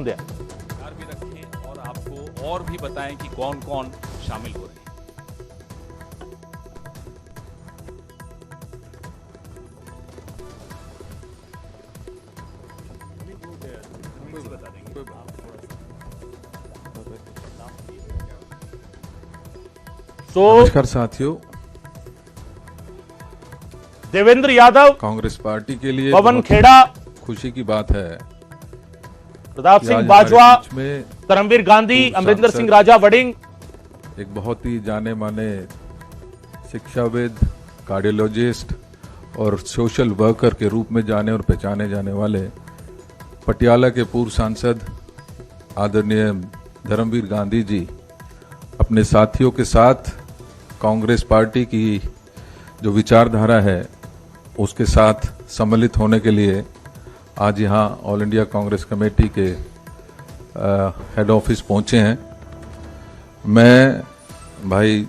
विचार भी रखें और आपको और भी बताएं कि कौन कौन शामिल हो रहे हैं। नमस्कार साथियों, देवेंद्र यादव, कांग्रेस पार्टी के लिए पवन बहुत खेड़ा, खुशी की बात है प्रताप कि सिंह आज बाजवा, हमारे बीच में धर्मवीर गांधी, पूर्व अमरिंदर सांसद, सिंह राजा वड़िंग, एक बहुत ही जाने माने शिक्षाविद, कार्डियोलॉजिस्ट और सोशल वर्कर के रूप में जाने और पहचाने जाने वाले पटियाला के पूर्व सांसद आदरणीय धर्मवीर गांधी जी अपने साथियों के साथ कांग्रेस पार्टी की जो विचारधारा है उसके साथ सम्मिलित होने के लिए आज यहाँ ऑल इंडिया कांग्रेस कमेटी के हेड ऑफिस पहुँचे हैं। मैं भाई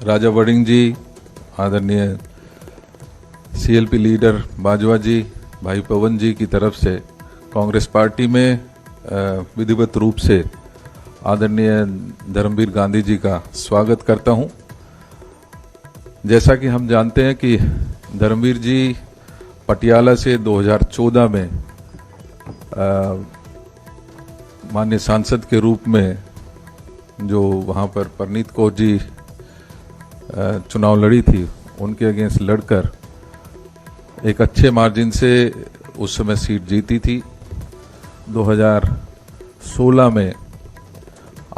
राजा वड़िंग जी, आदरणीय सीएलपी लीडर बाजवा जी, भाई पवन जी की तरफ से कांग्रेस पार्टी में विधिवत रूप से आदरणीय धर्मवीर गांधी जी का स्वागत करता हूं। जैसा कि हम जानते हैं कि धर्मवीर जी पटियाला से 2014 में माननीय सांसद के रूप में जो वहां पर परनीत कौर जी चुनाव लड़ी थी, उनके अगेंस्ट लड़कर एक अच्छे मार्जिन से उस समय सीट जीती थी। 2016 में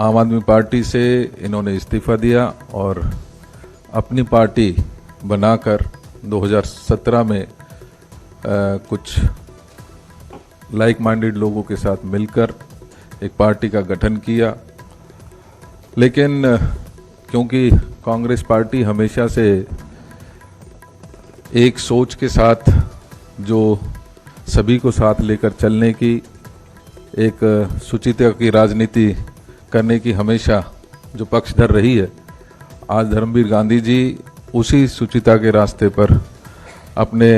आम आदमी पार्टी से इन्होंने इस्तीफा दिया और अपनी पार्टी बनाकर 2017 में कुछ लाइक माइंडेड लोगों के साथ मिलकर एक पार्टी का गठन किया। लेकिन क्योंकि कांग्रेस पार्टी हमेशा से एक सोच के साथ जो सभी को साथ लेकर चलने की, एक सुचिता की राजनीति करने की हमेशा जो पक्षधर रही है, आज धर्मवीर गांधी जी उसी सुचिता के रास्ते पर अपने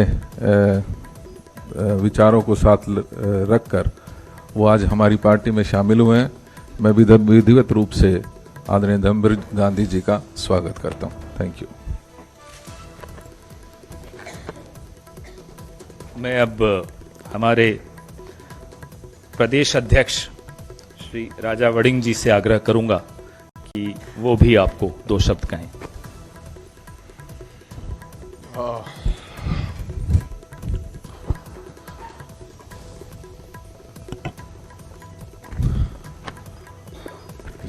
विचारों को साथ रखकर वो आज हमारी पार्टी में शामिल हुए हैं। मैं विधिवत रूप से आदरणीय धर्मवीर गांधी जी का स्वागत करता हूं। Thank you. मैं अब हमारे प्रदेश अध्यक्ष श्री राजा वड़िंग जी से आग्रह करूंगा कि वो भी आपको दो शब्द कहें।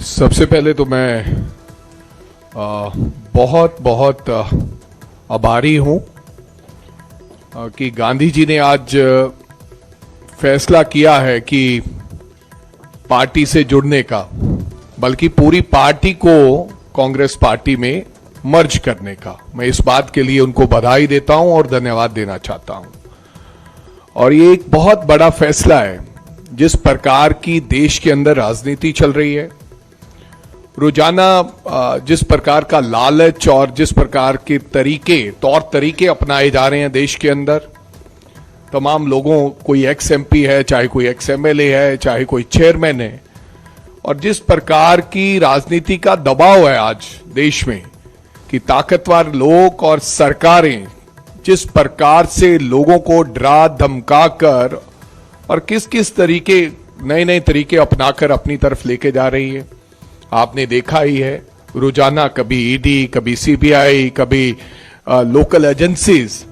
सबसे पहले तो मैं बहुत बहुत आभारी हूं कि गांधी जी ने आज फैसला किया है कि पार्टी से जुड़ने का, बल्कि पूरी पार्टी को कांग्रेस पार्टी में मर्ज करने का। मैं इस बात के लिए उनको बधाई देता हूं और धन्यवाद देना चाहता हूं। और ये एक बहुत बड़ा फैसला है। जिस प्रकार की देश के अंदर राजनीति चल रही है, रोजाना जिस प्रकार का लालच और जिस प्रकार के तौर तरीके अपनाए जा रहे हैं देश के अंदर, तमाम लोगों, कोई एक्स एमपी है, चाहे कोई एक्स एमएलए है, चाहे कोई चेयरमैन है, और जिस प्रकार की राजनीति का दबाव है आज देश में कि ताकतवर लोग और सरकारें जिस प्रकार से लोगों को डरा धमका कर और किस किस तरीके, नए नए तरीके अपनाकर अपनी तरफ लेके जा रही है, आपने देखा ही है। रोजाना कभी ईडी, कभी सीबीआई, कभी लोकल एजेंसीज।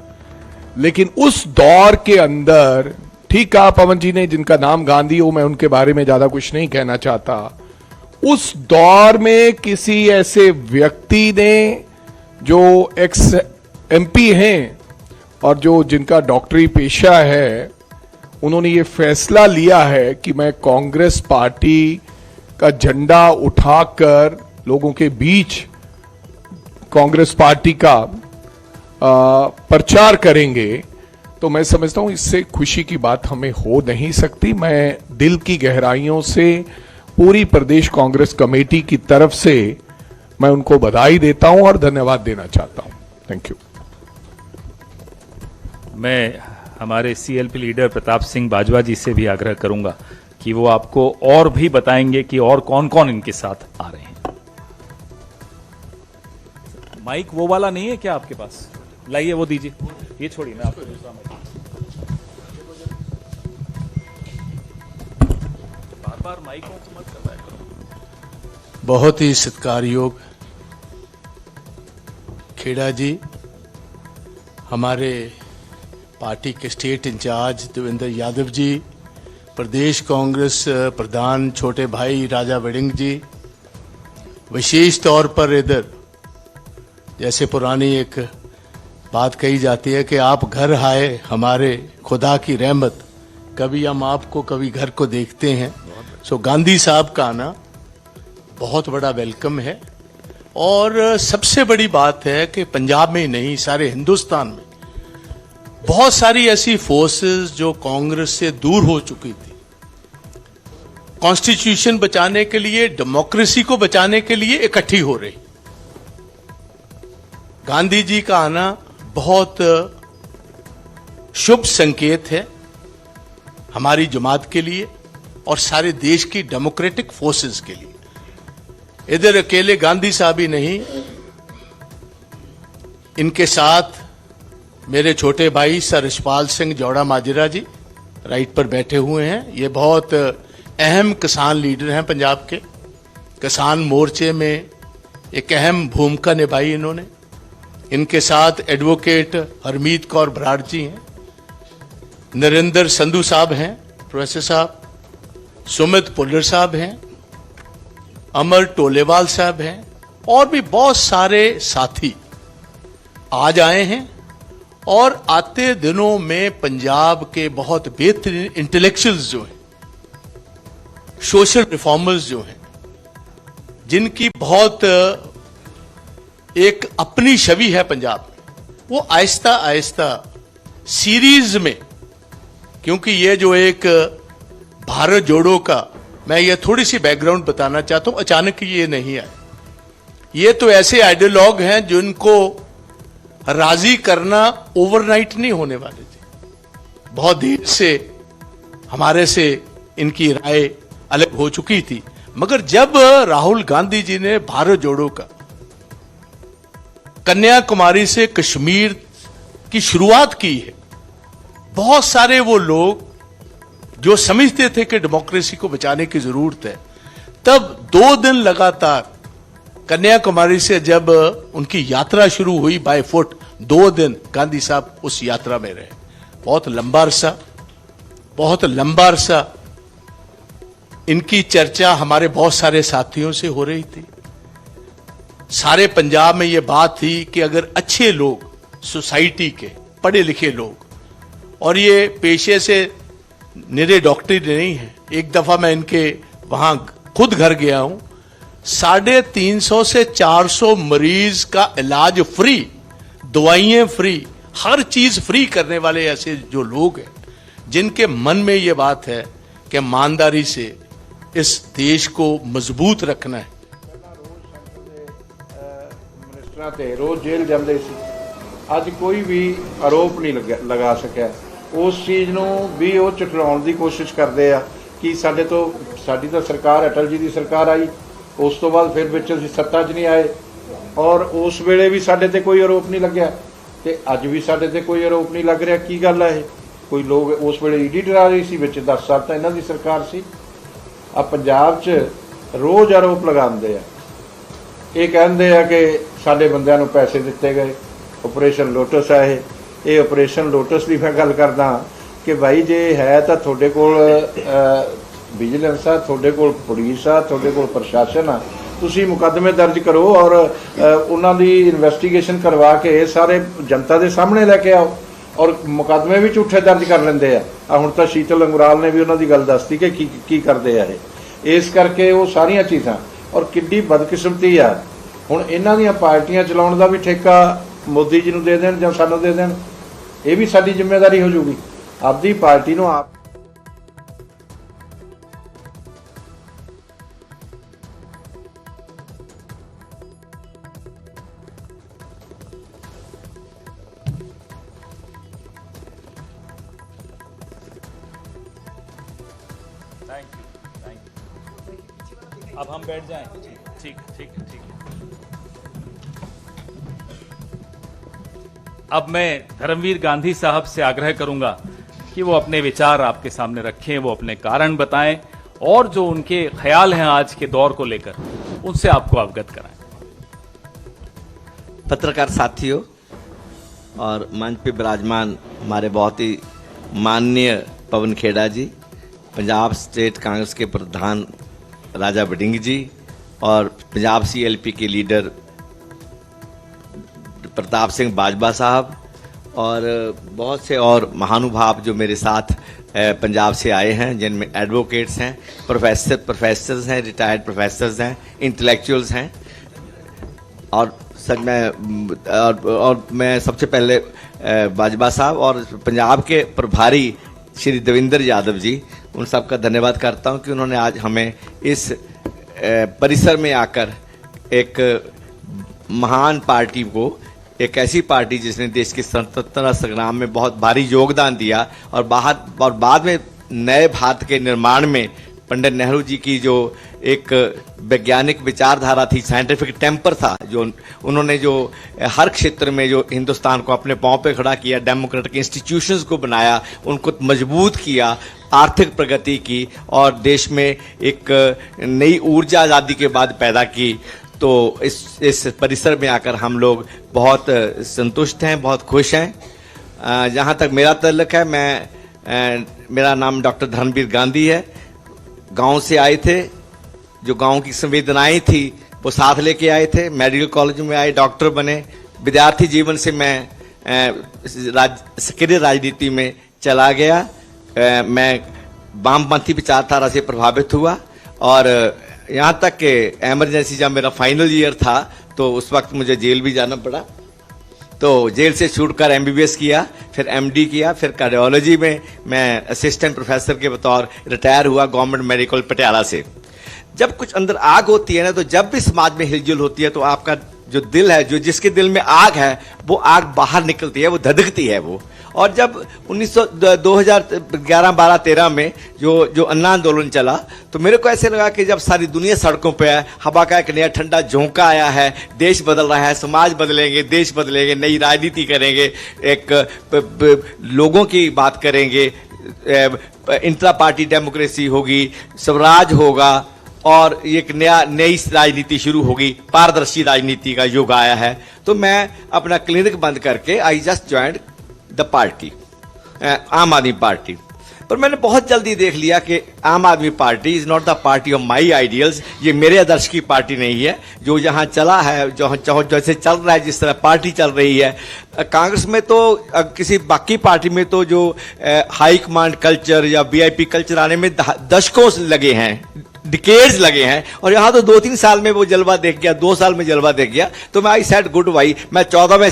लेकिन उस दौर के अंदर, ठीक कहा पवन जी ने, जिनका नाम गांधी हो, मैं उनके बारे में ज्यादा कुछ नहीं कहना चाहता। उस दौर में किसी ऐसे व्यक्ति ने जो एक्स एमपी हैं और जो जिनका डॉक्टरी पेशा है, उन्होंने ये फैसला लिया है कि मैं कांग्रेस पार्टी का झंडा उठाकर लोगों के बीच कांग्रेस पार्टी का प्रचार करेंगे। तो मैं समझता हूं इससे खुशी की बात हमें हो नहीं सकती। मैं दिल की गहराइयों से पूरी प्रदेश कांग्रेस कमेटी की तरफ से मैं उनको बधाई देता हूं और धन्यवाद देना चाहता हूं। Thank you. मैं हमारे सीएलपी लीडर प्रताप सिंह बाजवा जी से भी आग्रह करूंगा कि वो आपको और भी बताएंगे कि और कौन कौन इनके साथ आ रहे हैं। माइक वो वाला नहीं है क्या आपके पास? लाइए वो दीजिए, ये छोड़िए, मैं आपको दूसरा माइक। बार बार माइकों को मत करवाया करो। बहुत ही सत्कार योग खेड़ा जी, हमारे पार्टी के स्टेट इंचार्ज देवेंद्र यादव जी, प्रदेश कांग्रेस प्रधान छोटे भाई राजा वड़िंग जी, विशेष तौर पर इधर जैसे पुरानी एक बात कही जाती है कि आप घर आए हमारे खुदा की रहमत, कभी हम आपको कभी घर को देखते हैं। सो गांधी साहब का आना बहुत बड़ा वेलकम है। और सबसे बड़ी बात है कि पंजाब में ही नहीं, सारे हिंदुस्तान में बहुत सारी ऐसी फोर्सेस जो कांग्रेस से दूर हो चुकी थी, कॉन्स्टिट्यूशन बचाने के लिए, डेमोक्रेसी को बचाने के लिए इकट्ठी हो रही। गांधी जी का आना बहुत शुभ संकेत है हमारी जमात के लिए और सारे देश की डेमोक्रेटिक फोर्सेस के लिए। इधर अकेले गांधी साहब ही नहीं, इनके साथ मेरे छोटे भाई सर रिशपाल सिंह जौड़ा माजरा जी राइट पर बैठे हुए हैं। ये बहुत अहम किसान लीडर हैं पंजाब के। किसान मोर्चे में एक अहम भूमिका निभाई इन्होंने। इनके साथ एडवोकेट हरमीत कौर बराड़ जी हैं, नरेंद्र संधू साहब हैं, प्रोफेसर साहब, सुमित पुल्लर साहब हैं, अमर टोलेवाल साहब हैं, और भी बहुत सारे साथी आज आए हैं। और आते दिनों में पंजाब के बहुत बेहतरीन इंटेलेक्चुअल्स जो हैं, सोशल रिफॉर्मर्स जो हैं, जिनकी बहुत एक अपनी छवि है पंजाब में, वो आहिस्ता आहिस्ता सीरीज में, क्योंकि ये जो एक भारत जोड़ो का, मैं ये थोड़ी सी बैकग्राउंड बताना चाहता हूं, अचानक ये नहीं आए। ये तो ऐसे आइडियोलॉग हैं जिनको राजी करना ओवरनाइट नहीं होने वाले थे। बहुत देर से हमारे से इनकी राय अलग हो चुकी थी, मगर जब राहुल गांधी जी ने भारत जोड़ो का कन्याकुमारी से कश्मीर की शुरुआत की है, बहुत सारे वो लोग जो समझते थे कि डेमोक्रेसी को बचाने की जरूरत है, तब 2 दिन लगातार कन्याकुमारी से जब उनकी यात्रा शुरू हुई बाय फुट, 2 दिन गांधी साहब उस यात्रा में रहे। बहुत लंबा अरसा इनकी चर्चा हमारे बहुत सारे साथियों से हो रही थी। सारे पंजाब में यह बात थी कि अगर अच्छे लोग, सोसाइटी के पढ़े लिखे लोग, और ये पेशे से निरे डॉक्टर नहीं है, एक दफा मैं इनके वहां खुद घर गया हूं, 350 से 400 मरीज का इलाज फ्री, दवाइयां फ्री, हर चीज फ्री करने वाले ऐसे जो लोग हैं, जिनके मन में ये बात है कि ईमानदारी से इस देश को मजबूत रखना है। ਮਿਨਿਸਟਰਾਂ ਤੇ ਰੋਜ਼ ਜੇਲ੍ਹ ਜਾਂਦੇ ਸੀ, ਅੱਜ ਕੋਈ ਵੀ ਆਰੋਪ ਨਹੀਂ ਲਗਾ ਸਕਿਆ। ਉਸ ਚੀਜ਼ ਨੂੰ ਵੀ ਉਹ ਝਟਲਾਉਣ ਦੀ ਕੋਸ਼ਿਸ਼ ਕਰਦੇ ਆ ਕਿ ਸਾਡੀ ਤਾਂ ਸਰਕਾਰ, ਅਟਲ ਜੀ ਦੀ ਸਰਕਾਰ ਆਈ, ਉਸ ਤੋਂ ਬਾਅਦ ਫਿਰ ਵਿੱਚ ਅਸੀਂ ਸੱਤਾ 'ਚ ਨਹੀਂ ਆਏ, ਔਰ ਉਸ ਵੇਲੇ ਵੀ ਸਾਡੇ ਤੇ ਕੋਈ ਆਰੋਪ ਨਹੀਂ ਲੱਗਿਆ ਤੇ ਅੱਜ ਵੀ ਸਾਡੇ ਤੇ ਕੋਈ ਆਰੋਪ ਨਹੀਂ ਲੱਗ ਰਿਹਾ। ਕੀ ਗੱਲ ਹੈ ਇਹ? ਕੋਈ ਲੋਕ ਉਸ ਵੇਲੇ ਈਡੀ ਡਰਾ ਰਹੀ ਸੀ, ਵਿੱਚ 10 ਸਾਲ ਤਾਂ ਇਹਨਾਂ ਦੀ ਸਰਕਾਰ ਸੀ। ਆ ਪੰਜਾਬ 'ਚ ਰੋਜ਼ ਆਰੋਪ ਲਗਾਉਂਦੇ ਆ, ਇਹ ਕਹਿੰਦੇ ਆ ਕਿ ਸਾਡੇ ਬੰਦਿਆਂ ਨੂੰ ਪੈਸੇ ਦਿੱਤੇ ਗਏ, ਆਪਰੇਸ਼ਨ ਲੋਟਸ ਆ ਇਹ ਆਪਰੇਸ਼ਨ ਲੋਟਸ ਦੀ ਮੈਂ ਗੱਲ ਕਰਦਾ ਕਿ ਭਾਈ ਜੇ ਹੈ ਤਾਂ ਤੁਹਾਡੇ ਕੋਲ ਵਿਜੀਲੈਂਸ ਆ, ਤੁਹਾਡੇ ਕੋਲ ਪੁਲਿਸ ਆ, ਤੁਹਾਡੇ ਕੋਲ ਪ੍ਰਸ਼ਾਸਨ ਆ, ਤੁਸੀਂ ਮੁਕੱਦਮੇ ਦਰਜ ਕਰੋ ਔਰ ਉਹਨਾਂ ਦੀ ਇਨਵੈਸਟੀਗੇਸ਼ਨ ਕਰਵਾ ਕੇ ਸਾਰੇ ਜਨਤਾ ਦੇ ਸਾਹਮਣੇ ਲੈ ਕੇ ਆਓ, ਔਰ ਮੁਕੱਦਮੇ ਵੀ ਝੂਠੇ ਦਰਜ ਕਰ ਲੈਂਦੇ ਆ। ਹੁਣ ਤਾਂ ਸ਼ੀਤਲ ਅੰਗਰਾਲ ਨੇ ਵੀ ਉਹਨਾਂ ਦੀ ਗੱਲ ਦੱਸਤੀ ਕਿ ਕੀ ਕਰਦੇ ਆ ਇਹ। ਇਸ ਕਰਕੇ ਉਹ ਸਾਰੀਆਂ ਚੀਜ਼ਾਂ, ਔਰ ਕਿੱਡੀ ਬਦਕਿਸਮਤੀ ਆ, ਹੁਣ ਇਹਨਾਂ ਦੀਆਂ ਪਾਰਟੀਆਂ ਚਲਾਉਣ ਦਾ ਵੀ ਠੇਕਾ ਮੋਦੀ ਜੀ ਨੂੰ ਦੇ ਦੇਣ ਜਾਂ ਸਾਨੂੰ ਦੇ ਦੇਣ, ਇਹ ਵੀ ਸਾਡੀ ਜ਼ਿੰਮੇਵਾਰੀ ਹੋ ਜੂਗੀ। ਆਪਦੀ ਪਾਰਟੀ ਨੂੰ ਆਪ Thank you. अब हम बैठ जाएं। ठीक ठीक ठीक। अब मैं धर्मवीर गांधी साहब से आग्रह करूंगा कि वो अपने विचार आपके सामने रखें, वो अपने कारण बताएं और जो उनके ख्याल हैं आज के दौर को लेकर उनसे आपको अवगत कराएं। पत्रकार साथियों और मंच पे विराजमान हमारे बहुत ही माननीय पवन खेड़ा जी, पंजाब स्टेट कांग्रेस के प्रधान राजा वड़िंग जी और पंजाब CLP के लीडर प्रताप सिंह बाजवा साहब और बहुत से और महानुभाव जो मेरे साथ पंजाब से आए हैं, जिनमें एडवोकेट्स हैं, प्रोफेसर्स हैं, रिटायर्ड प्रोफेसर्स हैं, इंटेलेक्चुअल्स हैं और सर मैं सबसे पहले बाजवा साहब और पंजाब के प्रभारी श्री देवेंद्र यादव जी, उन सब का धन्यवाद करता हूं कि उन्होंने आज हमें इस परिसर में आकर एक महान पार्टी को, एक ऐसी पार्टी जिसने देश के स्वतंत्रता संग्राम में बहुत भारी योगदान दिया और बाद में नए भारत के निर्माण में पंडित नेहरू जी की जो एक वैज्ञानिक विचारधारा थी, साइंटिफिक टेम्पर था, जो उन्होंने जो हर क्षेत्र में जो हिंदुस्तान को अपने पांव पे खड़ा किया, डेमोक्रेटिक इंस्टीट्यूशंस को बनाया, उनको मजबूत किया, आर्थिक प्रगति की और देश में एक नई ऊर्जा आज़ादी के बाद पैदा की। तो इस परिसर में आकर हम लोग बहुत संतुष्ट हैं, बहुत खुश हैं। जहाँ तक मेरा ताल्लुक है, मेरा नाम डॉक्टर धर्मवीर गांधी है। गांव से आए थे, जो गांव की संवेदनाएं थी वो साथ लेके आए थे, मेडिकल कॉलेज में आए, डॉक्टर बने। विद्यार्थी जीवन से मैं सक्रिय राजनीति में चला गया। मैं वामपंथी विचारधारा से प्रभावित हुआ और यहाँ तक कि एमरजेंसी जब मेरा फाइनल ईयर था तो उस वक्त मुझे जेल भी जाना पड़ा। तो जेल से छूटकर MBBS किया, फिर MD किया, फिर कार्डियोलॉजी में मैं असिस्टेंट प्रोफेसर के बतौर रिटायर हुआ गवर्नमेंट मेडिकल पटियाला से। जब कुछ अंदर आग होती है ना, तो जब भी समाज में हिलजुल होती है तो आपका जो दिल है, जो जिसके दिल में आग है, वो आग बाहर निकलती है, वो धधकती है वो। और जब 2011, 12, 13 में जो अन्ना आंदोलन चला तो मेरे को ऐसे लगा कि जब सारी दुनिया सड़कों पे है, हवा का एक नया ठंडा झोंका आया है, देश बदल रहा है, समाज बदलेंगे, देश बदलेंगे, नई राजनीति करेंगे, एक लोगों की बात करेंगे, इंट्रा पार्टी डेमोक्रेसी होगी, स्वराज होगा और एक नई राजनीति शुरू होगी, पारदर्शी राजनीति का युग आया है। तो मैं अपना क्लिनिक बंद करके I just joined the party, आम आदमी पार्टी। पर मैंने बहुत जल्दी देख लिया कि आम आदमी party is not the party of my ideals. ये मेरे आदर्श की पार्टी नहीं है। जो यहाँ चला है, जो जैसे चल रहा है, जिस तरह पार्टी चल रही है, कांग्रेस में तो किसी बाकी पार्टी में तो जो हाई कमांड कल्चर या VIP कल्चर आने में दशकों लगे हैं, डिकेड्स लगे हैं, और यहाँ तो 2-3 साल में वो जलवा देख गया, 2 साल में जलवा देख गया। तो मैं आई सेड गुड बाई। मैं 14 में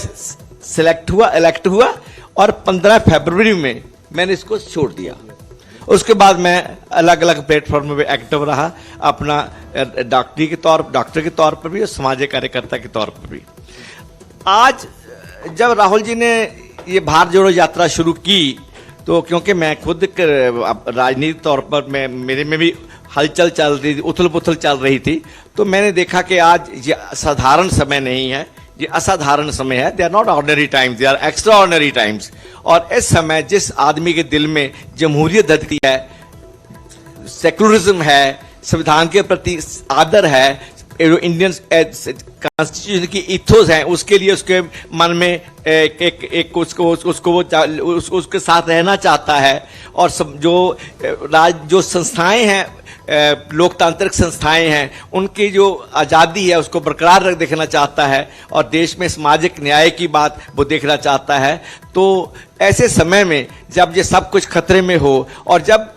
इलेक्ट हुआ और 15 फरवरी में मैंने इसको छोड़ दिया। उसके बाद मैं अलग अलग प्लेटफॉर्म में एक्टिव रहा, अपना डॉक्टर के तौर पर भी और सामाजिक कार्यकर्ता के तौर पर भी। आज जब राहुल जी ने ये भारत जोड़ो यात्रा शुरू की, तो क्योंकि मैं खुद राजनीतिक तौर पर मेरे में भी हलचल चल रही थी, उथल पुथल चल रही थी, तो मैंने देखा कि आज ये साधारण समय नहीं है, ये असाधारण समय है। They are not ordinary times, they are extraordinary times. और इस समय जिस आदमी के दिल में जमहूरियत धधकती है, सेकुलरिज्म है, संविधान के प्रति आदर है, इंडियन कॉन्स्टिट्यूशन की इथोस है, उसके लिए उसके मन में उसके साथ रहना चाहता है। और जो संस्थाएं हैं, लोकतांत्रिक संस्थाएं हैं, उनकी जो आज़ादी है उसको बरकरार रख देखना चाहता है और देश में सामाजिक न्याय की बात वो देखना चाहता है। तो ऐसे समय में जब ये सब कुछ खतरे में हो और जब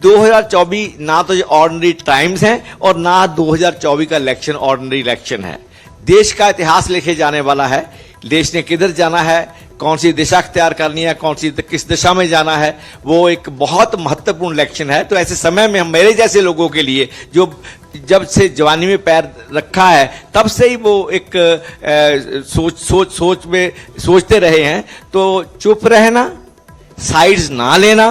2024 ना तो ये ऑर्डिनरी टाइम्स हैं और ना 2024 का इलेक्शन ऑर्डिनरी इलेक्शन है, देश का इतिहास लिखे जाने वाला है। देश ने किधर जाना है, कौन सी दिशा अख्तियार करनी है, किस दिशा में जाना है, वो एक बहुत महत्वपूर्ण इलेक्शन है। तो ऐसे समय में हम मेरे जैसे लोगों के लिए, जो जब से जवानी में पैर रखा है तब से ही वो एक सोच में सोचते रहे हैं, तो चुप रहना, साइड्स ना लेना,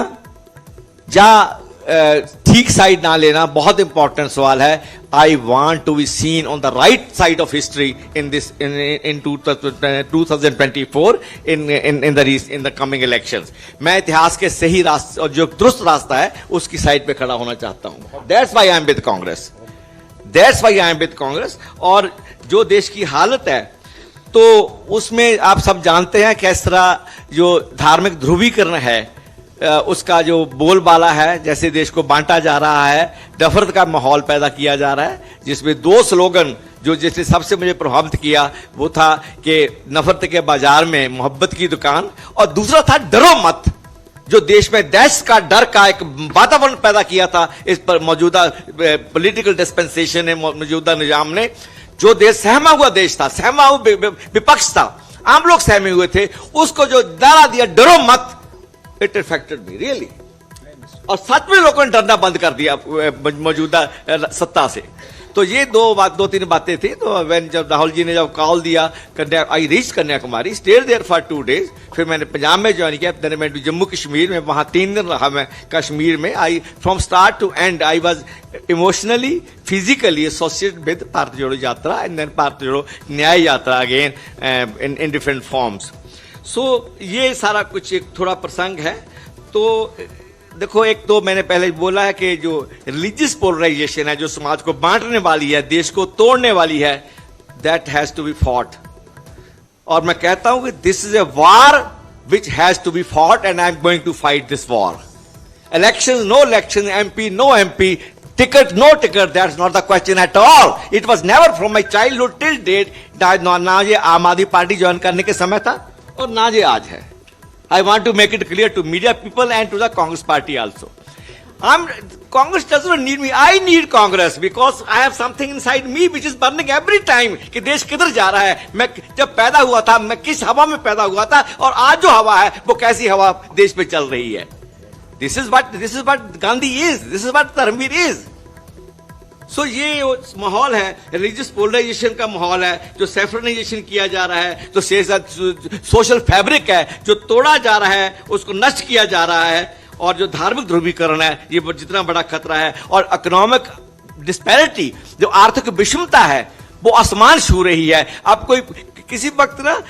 या ठीक साइड ना लेना बहुत इंपॉर्टेंट सवाल है. I want to be seen on the right side of history in this in 2024 in the coming elections. मैं इतिहास के सही रास्ते और जो दुरुस्त रास्ता है उसकी साइड पे खड़ा होना चाहता हूं. That's why I am with Congress. That's why I am with Congress. और जो देश की हालत है तो उसमें आप सब जानते हैं किस तरह जो धार्मिक ध्रुवीकरण है उसका जो बोलबाला है, जैसे देश को बांटा जा रहा है, नफरत का माहौल पैदा किया जा रहा है, जिसमें दो स्लोगन जो जिसने सबसे मुझे प्रभावित किया वो था कि नफरत के बाजार में मोहब्बत की दुकान, और दूसरा था डरो मत, जो देश में दहशत का डर का एक वातावरण पैदा किया था इस पर मौजूदा पॉलिटिकल डिस्पेंसेशन ने, मौजूदा निजाम ने. जो देश सहमा हुआ देश था, सहमा हुआ विपक्ष था, आम लोग सहमे हुए थे, उसको जो नारा दिया डरो मत, इट इफेक्टेड मी रियली. और सच में लोगों ने डरना बंद कर दिया मौजूदा सत्ता से. तो ये दो तीन बातें थी. तो व्हेन जब राहुल जी ने जब कॉल दिया, I reach Kanyakumari, stayed there for 2 days. फिर मैंने पंजाब में ज्वाइन किया, देन मैं जम्मू कश्मीर में, वहां 3 दिन रहा मैं कश्मीर में. I from start to end I was emotionally physically associated with Bharat Jodo Yatra and then Bharat Jodo Nyay Yatra again in different forms. So ये सारा कुछ एक थोड़ा प्रसंग है. तो देखो, एक तो मैंने पहले बोला है कि जो रिलीजियस पोलराइजेशन है, जो समाज को बांटने वाली है, देश को तोड़ने वाली है, that has to be fought. और मैं कहता हूं कि this is a war which has to be fought and I am going to fight this war. Election no election, MP no MP, ticket no ticket, that's not the question at all. It was never from my childhood till date. ना ये आम आदमी party join करने के समय था और ना ये आज है. I want to make it clear to media people and to the Congress party also. Congress does not need me. I need Congress because I have something inside me which is burning every time कि देश किधर जा रहा है. मैं जब पैदा हुआ था, मैं किस हवा में पैदा हुआ था, और आज जो हवा है वो कैसी हवा देश में चल रही है. This is what Gandhi is. This is what Dharmveer is. सो ये माहौल है, रिलीजियस पोलराइजेशन का माहौल है, जो सेफ्रनाइजेशन किया जा रहा है, जो सोशल फैब्रिक है जो तोड़ा जा रहा है, उसको नष्ट किया जा रहा है, और जो धार्मिक ध्रुवीकरण है ये जितना बड़ा खतरा है, और इकोनॉमिक डिस्पैरिटी, जो आर्थिक विषमता है वो आसमान छू रही है. अब कोई किसी वक्त ना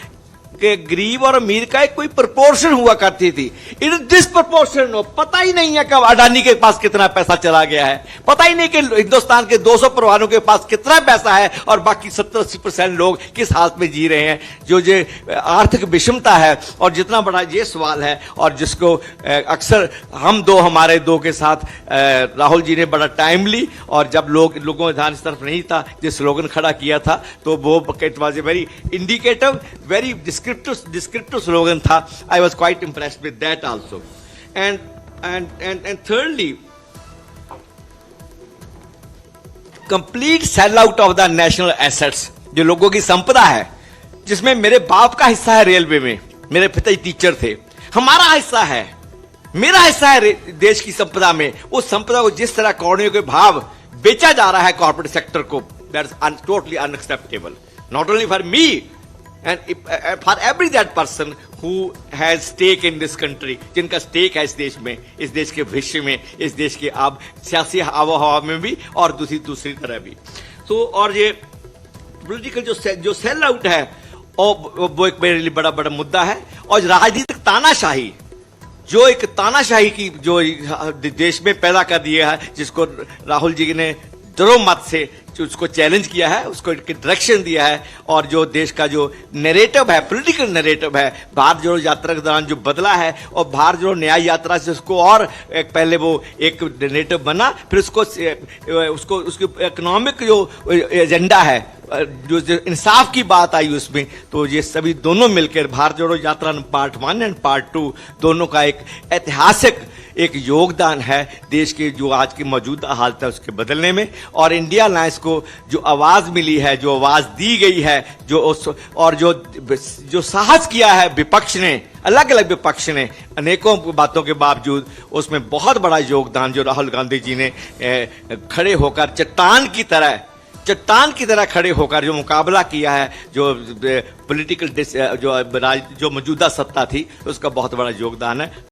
कि गरीब और अमीर का एक कोई प्रोपोर्शन हुआ करती थी. It is disproportion. पता ही नहीं है कब अडानी के पास कितना पैसा चला गया है, पता ही नहीं कि हिंदुस्तान के 200 परिवारों के पास कितना पैसा है, और बाकी 70-80% लोग किस हालत में जी रहे हैं. जो आर्थिक विषमता है, और जितना बड़ा ये सवाल है, और जिसको अक्सर हमारे दो के साथ राहुल जी ने बड़ा टाइमली, और जब लोगों का ध्यान इस तरफ नहीं था, जिस स्लोगन खड़ा किया था, तो वो it was a very indicative, very descriptive slogan था. I was quite impressed with that also. And thirdly, complete sell out of the national assets, जो लोगों की संपदा है, जिसमें मेरे बाप का हिस्सा है रेलवे में, मेरे पिताजी टीचर थे, हमारा हिस्सा है, मेरा हिस्सा है देश की संपदा में. उस संपदा को जिस तरह कौड़ियों के भाव बेचा जा रहा है कॉर्पोरेट सेक्टर को, that's totally unacceptable. Not only for me and for every that person who has stake in this country, जिनका स्टेक है इस देश में, इस देश के भविष्य में, इस देश के अब सियासी आबो हवा में भी, और दूसरी तरह भी. तो और ये पॉलिटिकल जो सेल आउट है, और वो एक मेरे लिए बड़ा मुद्दा है. और राजनीतिक तानाशाही, जो एक तानाशाही की जो देश में पैदा कर दिया है, जिसको राहुल जी ने डरो मत से उसको चैलेंज किया है, उसको डायरेक्शन दिया है, और जो देश का जो नैरेटिव है, पॉलिटिकल नैरेटिव है, भारत जोड़ो यात्रा के दौरान जो बदला है, और भारत जोड़ो न्याय यात्रा से उसको और पहले वो एक नैरेटिव बना, फिर उसको उसकी इकोनॉमिक जो एजेंडा है, जो इंसाफ की बात आई उसमें. तो ये सभी दोनों मिलकर भारत जोड़ो यात्रा पार्ट 1 एंड पार्ट 2 दोनों का एक ऐतिहासिक एक योगदान है देश के जो आज की मौजूदा हालत है उसके बदलने में. और इंडिया अलायंस को जो आवाज मिली है, जो आवाज दी गई है, और जो साहस किया है विपक्ष ने, अलग अलग विपक्ष ने, अनेकों बातों के बावजूद, उसमें बहुत बड़ा योगदान जो राहुल गांधी जी ने खड़े होकर चट्टान की तरह खड़े होकर जो मुकाबला किया है, जो पॉलिटिकल जो मौजूदा सत्ता थी, उसका बहुत बड़ा योगदान है.